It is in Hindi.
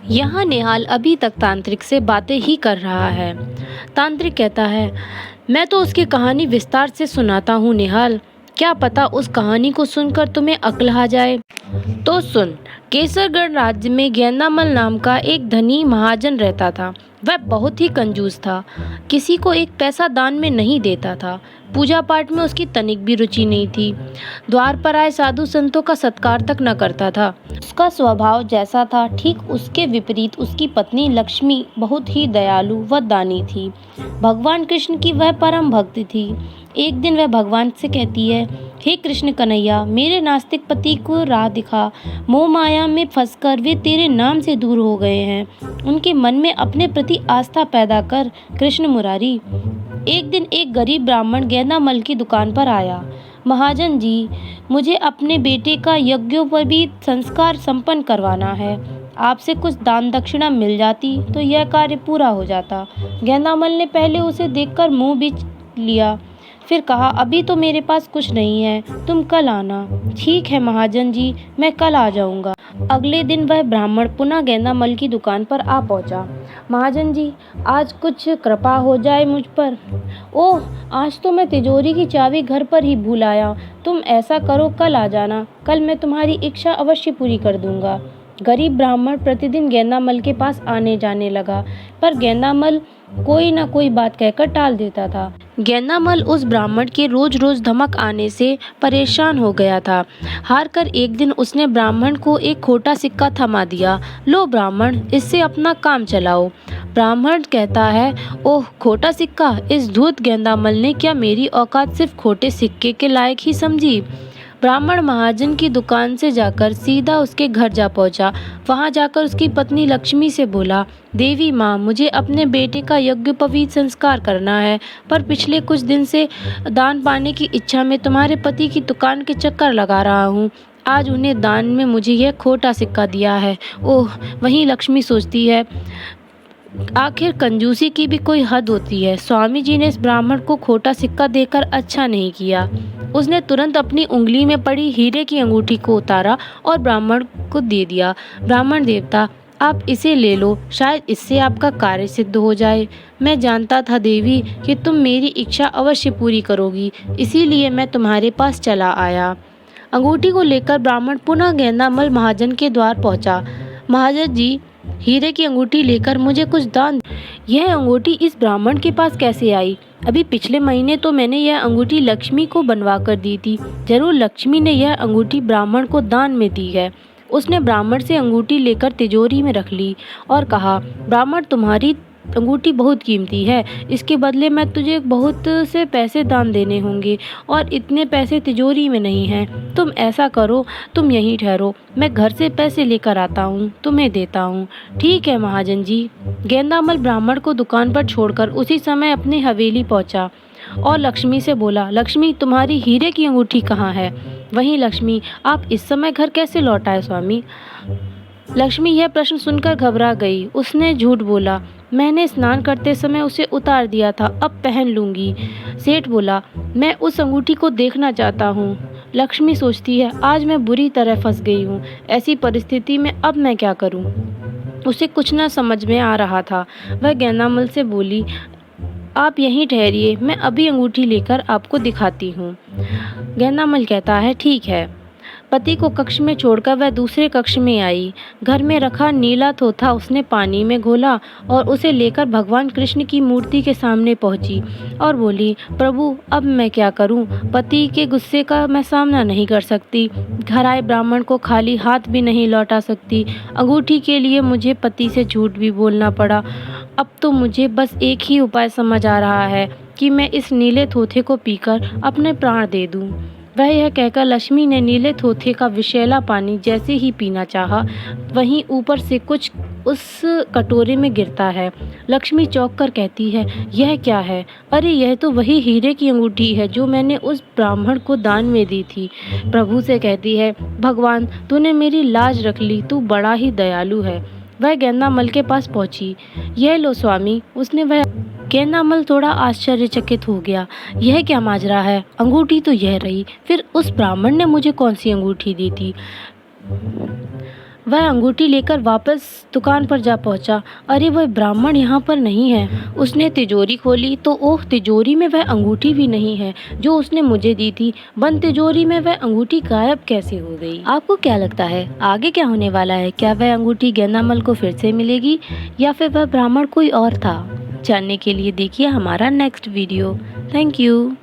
यहाँ निहाल अभी तक तांत्रिक से बातें ही कर रहा है। तांत्रिक कहता है, मैं तो उसकी कहानी विस्तार से सुनाता हूँ निहाल, क्या पता उस कहानी को सुनकर तुम्हें अक्ल आ जाए। तो सुन। केसरगढ़ राज्य में गेंदामल नाम का एक धनी महाजन रहता था। वह बहुत ही कंजूस था, किसी को एक पैसा दान में नहीं देता था। पूजा पाठ में उसकी तनिक भी रुचि नहीं थी। द्वार पर आए साधु संतों का सत्कार तक न करता था। उसका स्वभाव जैसा था ठीक उसके विपरीत उसकी पत्नी लक्ष्मी बहुत ही दयालु व दानी थी। भगवान कृष्ण की वह परम भक्त थी। एक दिन वह भगवान से कहती है, हे कृष्ण कन्हैया, मेरे नास्तिक पति को राह दिखा। मोह माया में फंसकर वे तेरे नाम से दूर हो गए हैं। उनके मन में अपने प्रति आस्था पैदा कर कृष्ण मुरारी। एक दिन एक गरीब ब्राह्मण गेंदामल की दुकान पर आया। महाजन जी, मुझे अपने बेटे का यज्ञोपवीत संस्कार संपन्न करवाना है। आपसे कुछ दान दक्षिणा मिल जाती तो यह कार्य पूरा हो जाता। गेंदामल ने पहले उसे देखकर मुंह बीच लिया, फिर कहा, अभी तो मेरे पास कुछ नहीं है, तुम कल आना। ठीक है महाजन जी, मैं कल आ जाऊंगा। अगले दिन वह ब्राह्मण पुनः गेंदामल की दुकान पर आ पहुंचा। महाजन जी, आज कुछ कृपा हो जाए मुझ पर। ओह, आज तो मैं तिजोरी की चाबी घर पर ही भूल आया। तुम ऐसा करो, कल आ जाना, कल मैं तुम्हारी इच्छा अवश्य पूरी कर दूंगा। गरीब ब्राह्मण प्रतिदिन गेंदामल के पास आने जाने लगा, पर गेंदामल कोई न कोई बात कहकर टाल देता था। गेंदामल उस ब्राह्मण के रोज रोज धमक आने से परेशान हो गया था। हार कर एक दिन उसने ब्राह्मण को एक खोटा सिक्का थमा दिया। लो ब्राह्मण, इससे अपना काम चलाओ। ब्राह्मण कहता है, ओह खोटा सिक्का, इस धूर्त गेंदामल ने क्या मेरी औकात सिर्फ खोटे सिक्के के लायक ही समझी। ब्राह्मण महाजन की दुकान से जाकर सीधा उसके घर जा पहुंचा। वहां जाकर उसकी पत्नी लक्ष्मी से बोला, देवी माँ, मुझे अपने बेटे का यज्ञोपवीत संस्कार करना है, पर पिछले कुछ दिन से दान पाने की इच्छा में तुम्हारे पति की दुकान के चक्कर लगा रहा हूँ। आज उन्हें दान में मुझे यह खोटा सिक्का दिया है। ओह, वहीं लक्ष्मी सोचती है, आखिर कंजूसी की भी कोई हद होती है। स्वामी जी ने इस ब्राह्मण को खोटा सिक्का देकर अच्छा नहीं किया। उसने तुरंत अपनी उंगली में पड़ी हीरे की अंगूठी को उतारा और ब्राह्मण को दे दिया। ब्राह्मण देवता, आप इसे ले लो, शायद इससे आपका कार्य सिद्ध हो जाए। मैं जानता था देवी कि तुम मेरी इच्छा अवश्य पूरी करोगी, इसीलिए मैं तुम्हारे पास चला आया। अंगूठी को लेकर ब्राह्मण पुनः गेंदामल महाजन के द्वार पहुंचा। महाजन जी, हीरे की अंगूठी लेकर मुझे कुछ दान। यह अंगूठी इस ब्राह्मण के पास कैसे आई? अभी पिछले महीने तो मैंने यह अंगूठी लक्ष्मी को बनवा कर दी थी। जरूर लक्ष्मी ने यह अंगूठी ब्राह्मण को दान में दी है। उसने ब्राह्मण से अंगूठी लेकर तिजोरी में रख ली और कहा, ब्राह्मण, तुम्हारी अंगूठी बहुत कीमती है, इसके बदले मैं तुझे बहुत से पैसे दान देने होंगे और इतने पैसे तिजोरी में नहीं हैं। तुम ऐसा करो, तुम यहीं ठहरो, मैं घर से पैसे लेकर आता हूँ, तुम्हें देता हूँ। ठीक है महाजन जी। गेंदामल ब्राह्मण को दुकान पर छोड़कर उसी समय अपनी हवेली पहुँचा और लक्ष्मी से बोला, लक्ष्मी, तुम्हारी हीरे की अंगूठी कहाँ है? वहीं लक्ष्मी, आप इस समय घर कैसे लौट आए स्वामी? लक्ष्मी यह प्रश्न सुनकर घबरा गई। उसने झूठ बोला, मैंने स्नान करते समय उसे उतार दिया था, अब पहन लूंगी। सेठ बोला, मैं उस अंगूठी को देखना चाहता हूँ। लक्ष्मी सोचती है, आज मैं बुरी तरह फंस गई हूँ, ऐसी परिस्थिति में अब मैं क्या करूँ? उसे कुछ न समझ में आ रहा था। वह गेंदामल से बोली, आप यहीं ठहरिए, मैं अभी अंगूठी लेकर आपको दिखाती हूँ। गेंदामल कहता है, ठीक है। पति को कक्ष में छोड़कर वह दूसरे कक्ष में आई। घर में रखा नीला थोथा उसने पानी में घोला और उसे लेकर भगवान कृष्ण की मूर्ति के सामने पहुंची और बोली, प्रभु, अब मैं क्या करूं? पति के गुस्से का मैं सामना नहीं कर सकती, घर आए ब्राह्मण को खाली हाथ भी नहीं लौटा सकती। अंगूठी के लिए मुझे पति से झूठ भी बोलना पड़ा। अब तो मुझे बस एक ही उपाय समझ आ रहा है कि मैं इस नीले थोथे को पीकर अपने प्राण दे दूं। वह यह कहकर लक्ष्मी ने नीले थोथे का विषैला पानी जैसे ही पीना चाहा, वहीं ऊपर से कुछ उस कटोरे में गिरता है। लक्ष्मी चौंक कर कहती है, यह क्या है? अरे यह तो वही हीरे की अंगूठी है जो मैंने उस ब्राह्मण को दान में दी थी। प्रभु से कहती है, भगवान, तूने मेरी लाज रख ली, तू बड़ा ही दयालु है। वह गेंदामल के पास पहुंची। यह लो स्वामी, उसने वह। गेंदामल थोड़ा आश्चर्यचकित हो गया। यह क्या माजरा है? अंगूठी तो यह रही, फिर उस ब्राह्मण ने मुझे कौन सी अंगूठी दी थी? वह अंगूठी लेकर वापस दुकान पर जा पहुंचा। अरे वह ब्राह्मण यहाँ पर नहीं है। उसने तिजोरी खोली तो ओह, तिजोरी में वह अंगूठी भी नहीं है जो उसने मुझे दी थी। बंद तिजोरी में वह अंगूठी गायब कैसे हो गई? आपको क्या लगता है आगे क्या होने वाला है? क्या वह अंगूठी गेंदामल को फिर से मिलेगी या फिर वह ब्राह्मण कोई और था? जानने के लिए देखिए हमारा नेक्स्ट वीडियो। Thank you.